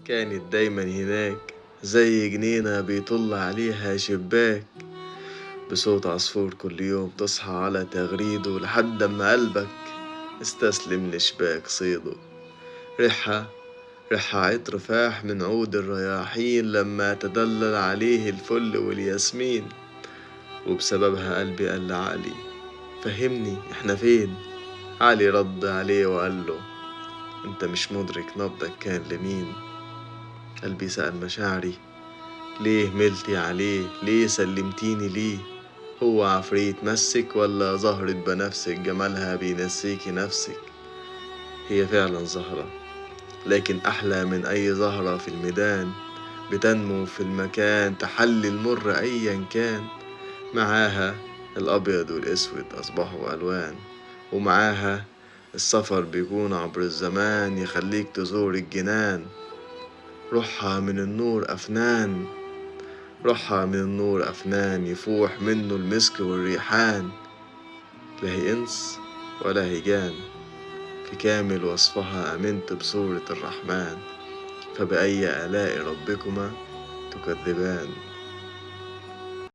كانت دايما هناك زي جنينة بيطل عليها شباك، بصوت عصفور كل يوم تصحى على تغريده لحد ما قلبك استسلم لشباك صيده. ريحها عطر فاح من عود الرياحين لما تدلل عليه الفل والياسمين، وبسببها قلبي قال لعقلي فهمني احنا فين. علي رد عليه وقال له انت مش مدرك نبضك كان لمين. قلبي سأل مشاعري ليه ملتي عليه، ليه سلمتيني ليه، هو عفريت مسك ولا زهرة بنفسك جمالها بينسيكي نفسك. هي فعلا زهرة، لكن أحلى من أي زهرة في الميدان، بتنمو في المكان تحلي المر أيا كان. معاها الأبيض والأسود أصبحوا ألوان، ومعاها السفر بيكون عبر الزمان يخليك تزور الجنان. روحها من النور أفنان، روحها من النور أفنان يفوح منه المسك والريحان. لا هي إنس ولا هي جان، في كامل وصفها آمنت بصورة الرحمن، فبأي آلاء ربكما تكذبان.